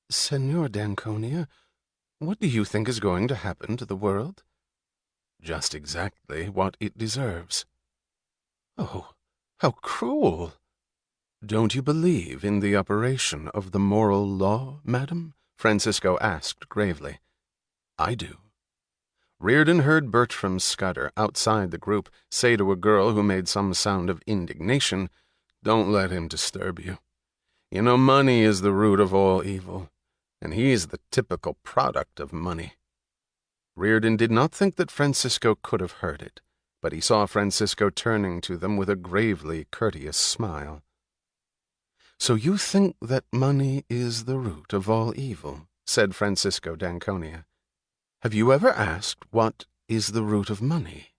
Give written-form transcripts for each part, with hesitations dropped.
Senor d'Anconia, what do you think is going to happen to the world? Just exactly what it deserves. Oh, how cruel! Don't you believe in the operation of the moral law, madam? Francisco asked gravely. I do. Reardon heard Bertram Scudder, outside the group, say to a girl who made some sound of indignation, "Don't let him disturb you. You know, money is the root of all evil, and he's the typical product of money." Reardon did not think that Francisco could have heard it, but he saw Francisco turning to them with a gravely courteous smile. "So you think that money is the root of all evil?" said Francisco d'Anconia. "Have you ever asked what is the root of money?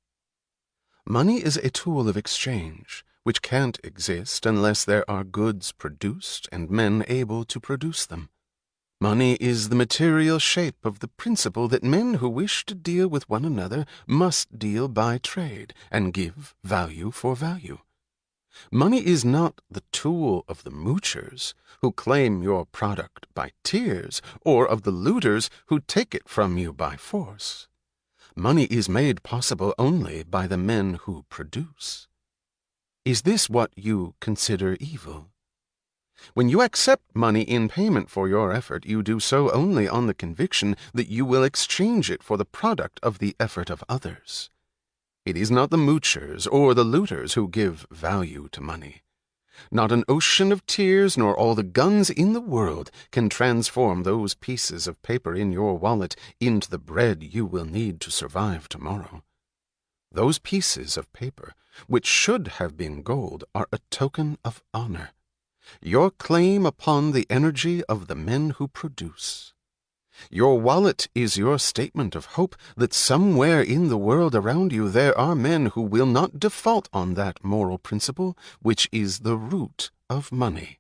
Money is a tool of exchange, which can't exist unless there are goods produced and men able to produce them. Money is the material shape of the principle that men who wish to deal with one another must deal by trade and give value for value. Money is not the tool of the moochers who claim your product by tears, or of the looters who take it from you by force. Money is made possible only by the men who produce. Is this what you consider evil? When you accept money in payment for your effort, you do so only on the conviction that you will exchange it for the product of the effort of others. It is not the moochers or the looters who give value to money. Not an ocean of tears nor all the guns in the world can transform those pieces of paper in your wallet into the bread you will need to survive tomorrow. Those pieces of paper, which should have been gold, are a token of honor, your claim upon the energy of the men who produce. Your wallet is your statement of hope that somewhere in the world around you there are men who will not default on that moral principle which is the root of money.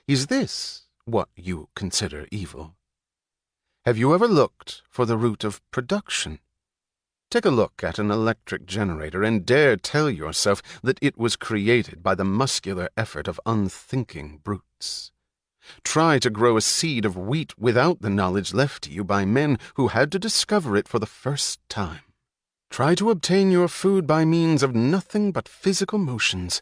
Is this what you consider evil? Have you ever looked for the root of production? Take a look at an electric generator and dare tell yourself that it was created by the muscular effort of unthinking brutes. Try to grow a seed of wheat without the knowledge left to you by men who had to discover it for the first time. Try to obtain your food by means of nothing but physical motions,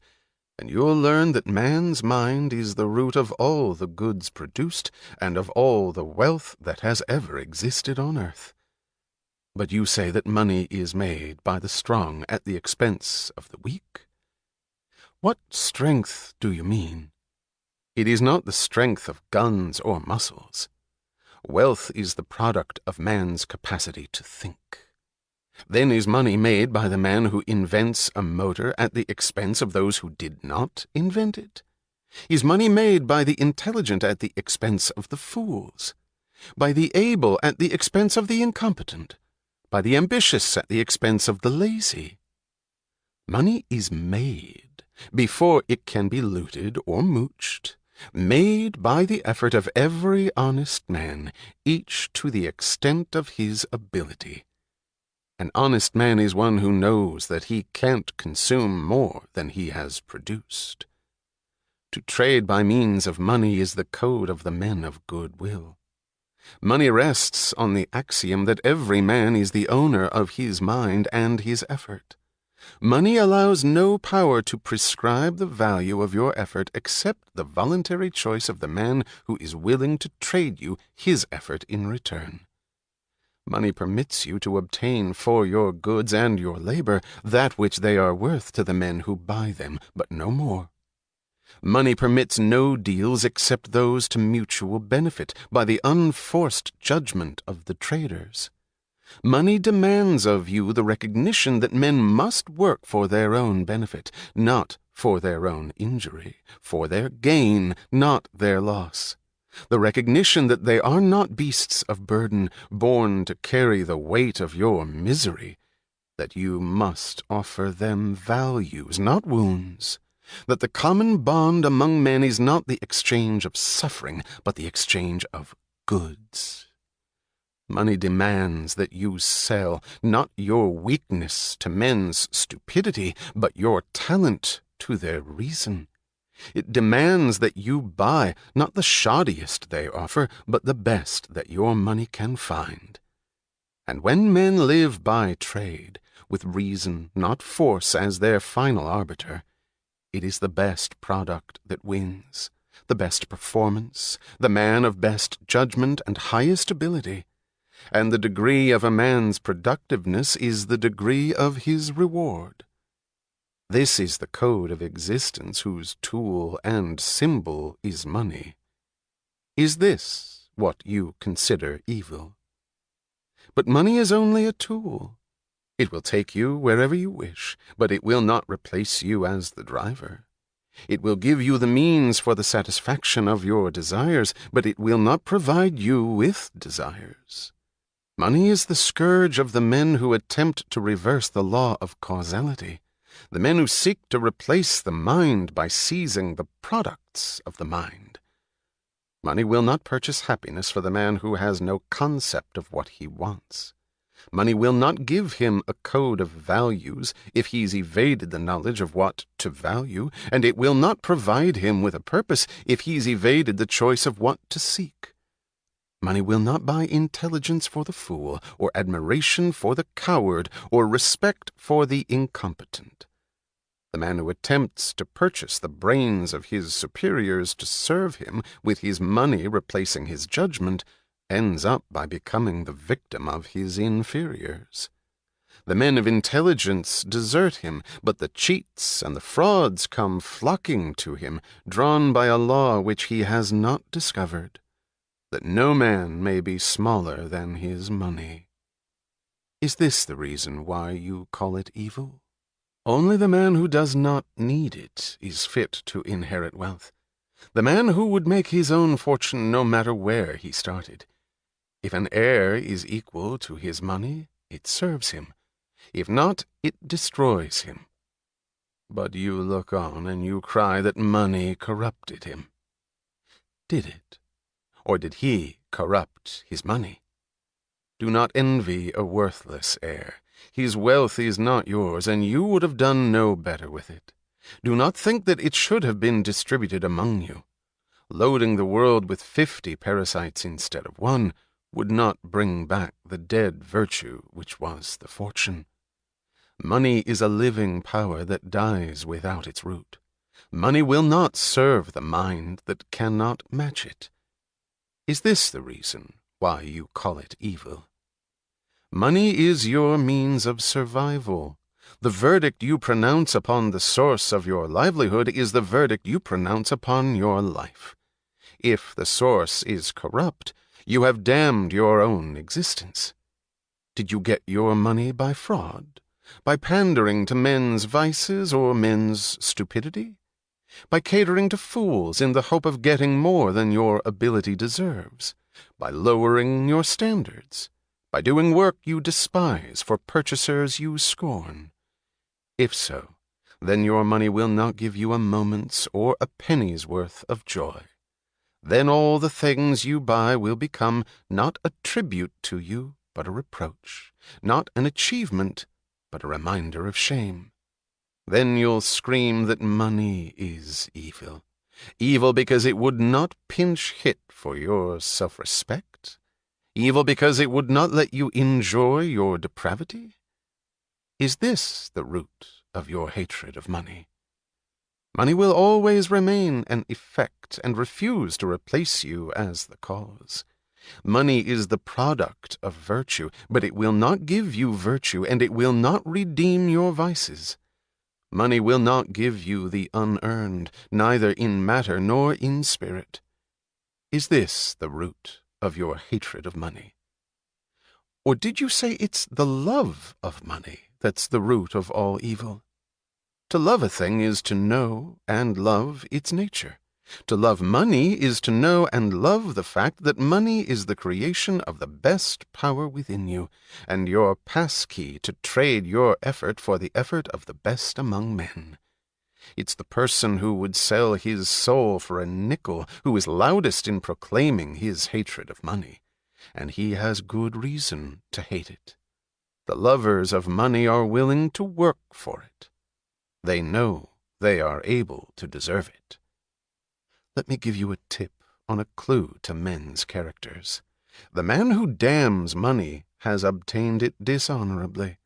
and you'll learn that man's mind is the root of all the goods produced and of all the wealth that has ever existed on earth. But you say that money is made by the strong at the expense of the weak? What strength do you mean? It is not the strength of guns or muscles. Wealth is the product of man's capacity to think. Then is money made by the man who invents a motor at the expense of those who did not invent it? Is money made by the intelligent at the expense of the fools? By the able at the expense of the incompetent? By the ambitious at the expense of the lazy? Money is made before it can be looted or mooched, made by the effort of every honest man, each to the extent of his ability. An honest man is one who knows that he can't consume more than he has produced. To trade by means of money is the code of the men of good will. Money rests on the axiom that every man is the owner of his mind and his effort. Money allows no power to prescribe the value of your effort except the voluntary choice of the man who is willing to trade you his effort in return. Money permits you to obtain for your goods and your labor that which they are worth to the men who buy them, but no more. Money permits no deals except those to mutual benefit by the unforced judgment of the traders. Money demands of you the recognition that men must work for their own benefit, not for their own injury, for their gain, not their loss. The recognition that they are not beasts of burden, born to carry the weight of your misery, that you must offer them values, not wounds, that the common bond among men is not the exchange of suffering, but the exchange of goods. Money demands that you sell not your weakness to men's stupidity, but your talent to their reason. It demands that you buy not the shoddiest they offer, but the best that your money can find. And when men live by trade, with reason, not force, as their final arbiter, it is the best product that wins, the best performance, the man of best judgment and highest ability. And the degree of a man's productiveness is the degree of his reward. This is the code of existence whose tool and symbol is money. Is this what you consider evil? But money is only a tool. It will take you wherever you wish, but it will not replace you as the driver. It will give you the means for the satisfaction of your desires, but it will not provide you with desires. Money is the scourge of the men who attempt to reverse the law of causality, the men who seek to replace the mind by seizing the products of the mind. Money will not purchase happiness for the man who has no concept of what he wants. Money will not give him a code of values if he's evaded the knowledge of what to value, and it will not provide him with a purpose if he's evaded the choice of what to seek. Money will not buy intelligence for the fool, or admiration for the coward, or respect for the incompetent. The man who attempts to purchase the brains of his superiors to serve him, with his money replacing his judgment, ends up by becoming the victim of his inferiors. The men of intelligence desert him, but the cheats and the frauds come flocking to him, drawn by a law which he has not discovered, that no man may be smaller than his money. Is this the reason why you call it evil? Only the man who does not need it is fit to inherit wealth. The man who would make his own fortune no matter where he started. If an heir is equal to his money, it serves him. If not, it destroys him. But you look on and you cry that money corrupted him. Did it? Or did he corrupt his money? Do not envy a worthless heir. His wealth is not yours, and you would have done no better with it. Do not think that it should have been distributed among you. Loading the world with 50 parasites instead of one would not bring back the dead virtue which was the fortune. Money is a living power that dies without its root. Money will not serve the mind that cannot match it. Is this the reason why you call it evil? Money is your means of survival. The verdict you pronounce upon the source of your livelihood is the verdict you pronounce upon your life. If the source is corrupt, you have damned your own existence. Did you get your money by fraud? By pandering to men's vices or men's stupidity? By catering to fools in the hope of getting more than your ability deserves? By lowering your standards? By doing work you despise for purchasers you scorn? If so, then your money will not give you a moment's or a penny's worth of joy. Then all the things you buy will become not a tribute to you, but a reproach, not an achievement, but a reminder of shame. Then you'll scream that money is evil. Evil because it would not pinch hit for your self-respect? Evil because it would not let you enjoy your depravity? Is this the root of your hatred of money? Money will always remain an effect and refuse to replace you as the cause. Money is the product of virtue, but it will not give you virtue, and it will not redeem your vices. Money will not give you the unearned, neither in matter nor in spirit. Is this the root of your hatred of money? Or did you say it's the love of money that's the root of all evil? To love a thing is to know and love its nature. To love money is to know and love the fact that money is the creation of the best power within you, and your passkey to trade your effort for the effort of the best among men. It's the person who would sell his soul for a nickel who is loudest in proclaiming his hatred of money, and he has good reason to hate it. The lovers of money are willing to work for it. They know they are able to deserve it. Let me give you a tip on a clue to men's characters. The man who damns money has obtained it dishonorably.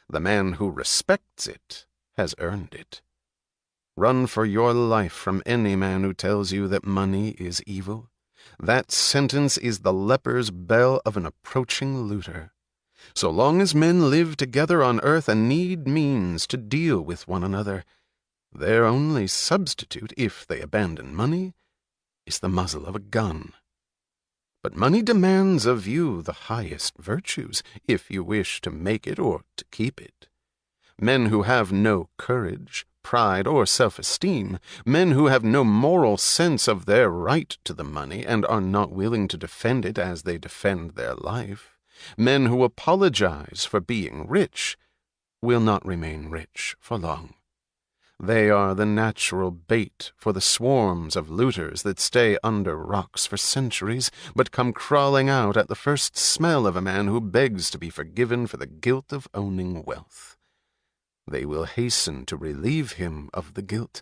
The man who respects it has earned it. Run for your life from any man who tells you that money is evil. That sentence is the leper's bell of an approaching looter. So long as men live together on earth and need means to deal with one another, their only substitute, if they abandon money, is the muzzle of a gun. But money demands of you the highest virtues, if you wish to make it or to keep it. Men who have no courage, pride, or self-esteem, men who have no moral sense of their right to the money and are not willing to defend it as they defend their life, men who apologize for being rich, will not remain rich for long. They are the natural bait for the swarms of looters that stay under rocks for centuries, but come crawling out at the first smell of a man who begs to be forgiven for the guilt of owning wealth. They will hasten to relieve him of the guilt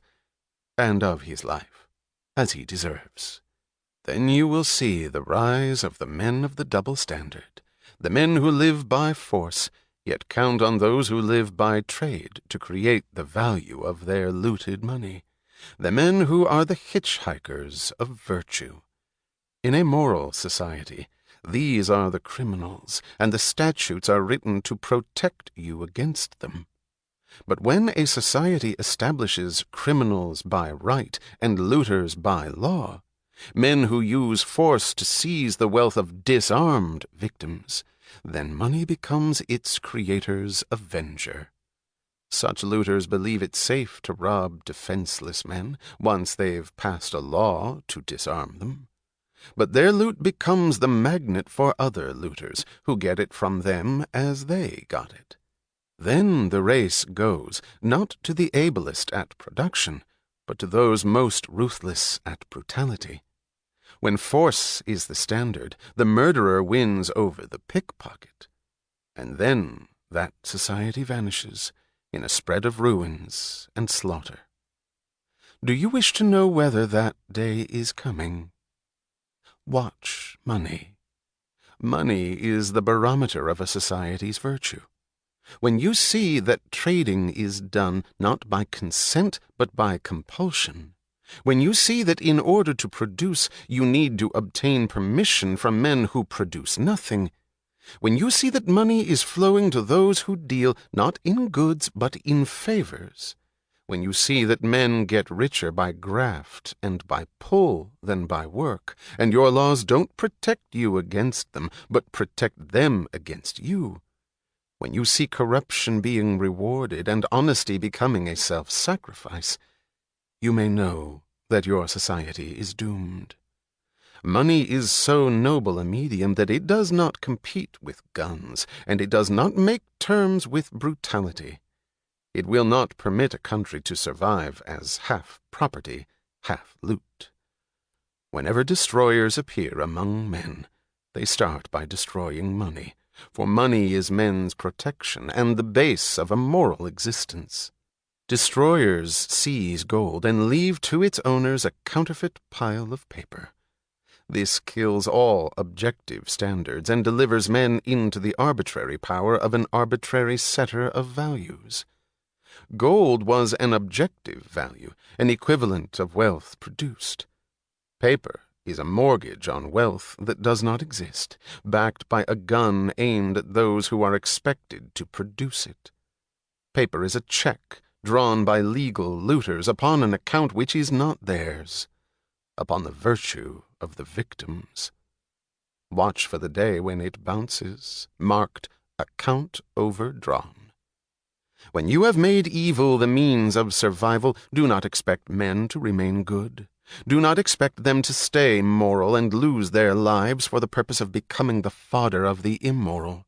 and of his life, as he deserves. Then you will see the rise of the men of the double standard, the men who live by force, yet count on those who live by trade to create the value of their looted money, the men who are the hitchhikers of virtue. In a moral society, these are the criminals, and the statutes are written to protect you against them. But when a society establishes criminals by right and looters by law, men who use force to seize the wealth of disarmed victims, then money becomes its creator's avenger. Such looters believe it safe to rob defenseless men once they've passed a law to disarm them. But their loot becomes the magnet for other looters, who get it from them as they got it. Then the race goes, not to the ablest at production, but to those most ruthless at brutality. When force is the standard, the murderer wins over the pickpocket. And then that society vanishes in a spread of ruins and slaughter. Do you wish to know whether that day is coming? Watch money. Money is the barometer of a society's virtue. When you see that trading is done not by consent but by compulsion, when you see that in order to produce you need to obtain permission from men who produce nothing, when you see that money is flowing to those who deal not in goods but in favors, when you see that men get richer by graft and by pull than by work, and your laws don't protect you against them but protect them against you, when you see corruption being rewarded and honesty becoming a self-sacrifice, you may know that your society is doomed. Money is so noble a medium that it does not compete with guns, and it does not make terms with brutality. It will not permit a country to survive as half property, half loot. Whenever destroyers appear among men, they start by destroying money, for money is men's protection and the base of a moral existence. Destroyers seize gold and leave to its owners a counterfeit pile of paper. This kills all objective standards and delivers men into the arbitrary power of an arbitrary setter of values. Gold was an objective value, an equivalent of wealth produced. Paper is a mortgage on wealth that does not exist, backed by a gun aimed at those who are expected to produce it. Paper is a check drawn by legal looters upon an account which is not theirs, upon the virtue of the victims. Watch for the day when it bounces, marked account overdrawn. When you have made evil the means of survival, do not expect men to remain good. Do not expect them to stay moral and lose their lives for the purpose of becoming the fodder of the immoral.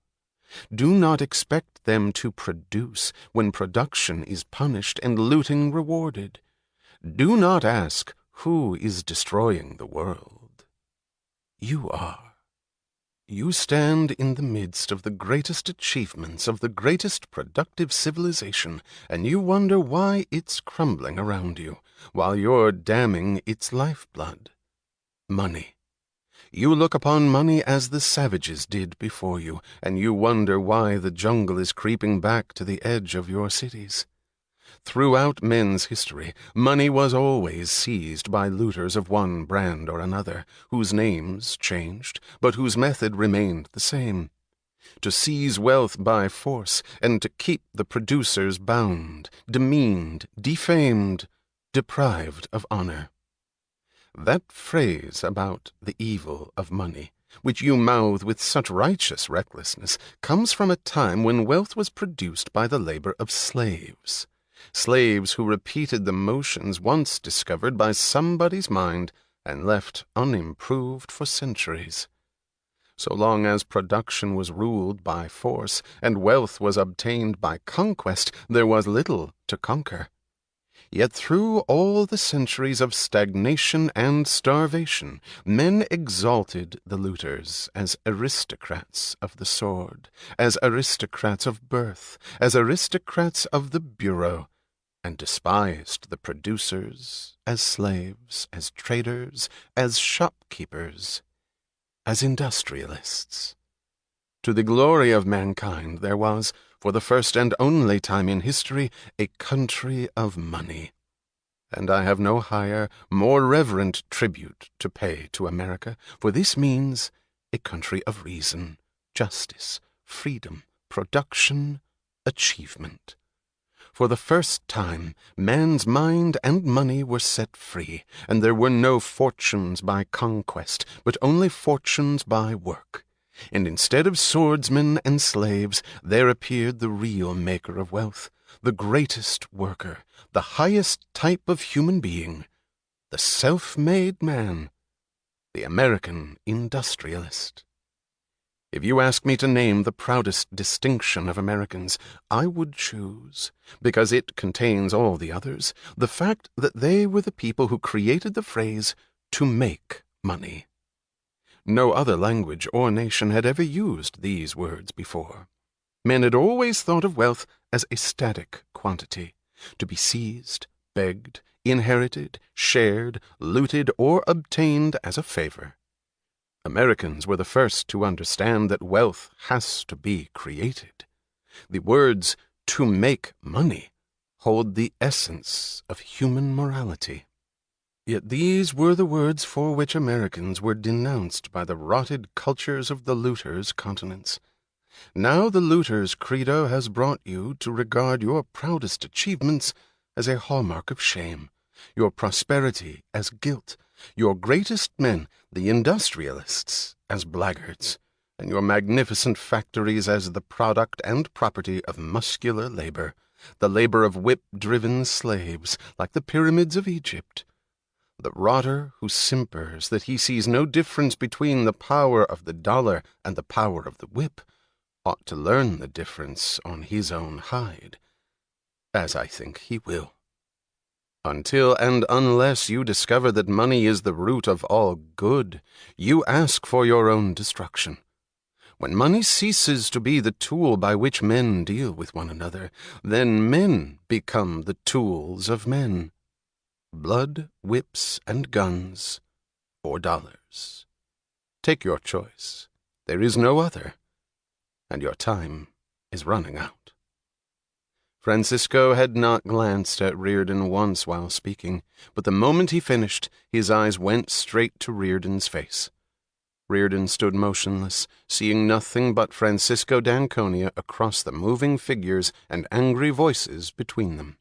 Do not expect them to produce when production is punished and looting rewarded. Do not ask who is destroying the world. You are. You stand in the midst of the greatest achievements of the greatest productive civilization, and you wonder why it's crumbling around you, while you're damning its lifeblood. Money. You look upon money as the savages did before you, and you wonder why the jungle is creeping back to the edge of your cities. Throughout men's history, money was always seized by looters of one brand or another, whose names changed, but whose method remained the same: to seize wealth by force, and to keep the producers bound, demeaned, defamed, deprived of honor. That phrase about the evil of money, which you mouth with such righteous recklessness, comes from a time when wealth was produced by the labor of slaves. Slaves who repeated the motions once discovered by somebody's mind and left unimproved for centuries. So long as production was ruled by force and wealth was obtained by conquest, there was little to conquer. Yet through all the centuries of stagnation and starvation, men exalted the looters as aristocrats of the sword, as aristocrats of birth, as aristocrats of the bureau, and despised the producers as slaves, as traders, as shopkeepers, as industrialists. To the glory of mankind there was, for the first and only time in history, a country of money. And I have no higher, more reverent tribute to pay to America, for this means a country of reason, justice, freedom, production, achievement. For the first time, man's mind and money were set free, and there were no fortunes by conquest, but only fortunes by work. And instead of swordsmen and slaves, there appeared the real maker of wealth, the greatest worker, the highest type of human being, the self-made man, the American industrialist. If you ask me to name the proudest distinction of Americans, I would choose, because it contains all the others, the fact that they were the people who created the phrase, to make money. No other language or nation had ever used these words before. Men had always thought of wealth as a static quantity, to be seized, begged, inherited, shared, looted, or obtained as a favor. Americans were the first to understand that wealth has to be created. The words, to make money, hold the essence of human morality. Yet these were the words for which Americans were denounced by the rotted cultures of the looters' continents. Now the looters' credo has brought you to regard your proudest achievements as a hallmark of shame, your prosperity as guilt, your greatest men, the industrialists, as blackguards, and your magnificent factories as the product and property of muscular labor, the labor of whip-driven slaves, like the pyramids of Egypt. The rotter who simpers that he sees no difference between the power of the dollar and the power of the whip ought to learn the difference on his own hide, as I think he will. Until and unless you discover that money is the root of all good, you ask for your own destruction. When money ceases to be the tool by which men deal with one another, then men become the tools of men. Blood, whips, and guns, $4. Take your choice. There is no other, and your time is running out. Francisco had not glanced at Reardon once while speaking, but the moment he finished, his eyes went straight to Reardon's face. Reardon stood motionless, seeing nothing but Francisco d'Anconia across the moving figures and angry voices between them.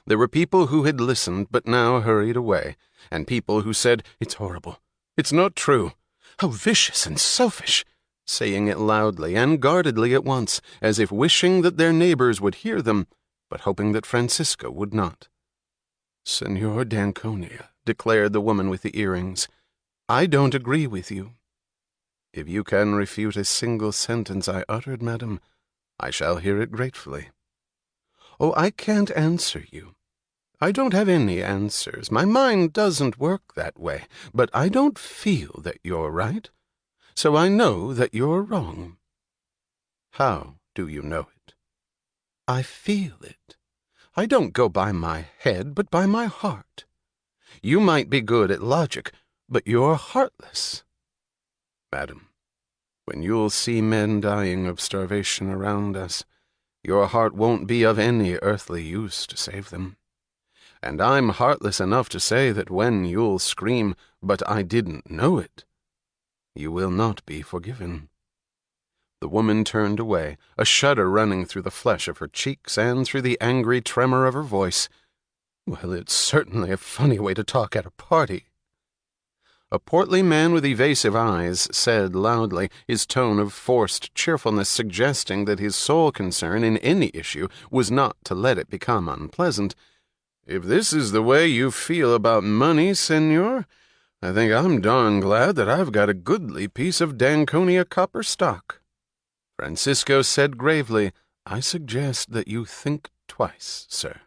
There were people who had listened but now hurried away, and people who said, "It's horrible. It's not true. How vicious and selfish," saying it loudly and guardedly at once, as if wishing that their neighbors would hear them, but hoping that Francisco would not. "Senor d'Anconia," declared the woman with the earrings, "I don't agree with you." "If you can refute a single sentence I uttered, madam, I shall hear it gratefully." "Oh, I can't answer you. I don't have any answers. My mind doesn't work that way, but I don't feel that you're right. so I know that you're wrong." "How do you know it?" "I feel it. I don't go by my head, but by my heart. You might be good at logic, but you're heartless." "Madam, when you'll see men dying of starvation around us, your heart won't be of any earthly use to save them. And I'm heartless enough to say that when you'll scream, 'But I didn't know it,' you will not be forgiven." The woman turned away, a shudder running through the flesh of her cheeks and through the angry tremor of her voice. "Well, it's certainly a funny way to talk at a party." A portly man with evasive eyes said loudly, his tone of forced cheerfulness suggesting that his sole concern in any issue was not to let it become unpleasant, "If this is the way you feel about money, senor, I think I'm darn glad that I've got a goodly piece of Danconia copper stock." Francisco said gravely, "I suggest that you think twice, sir."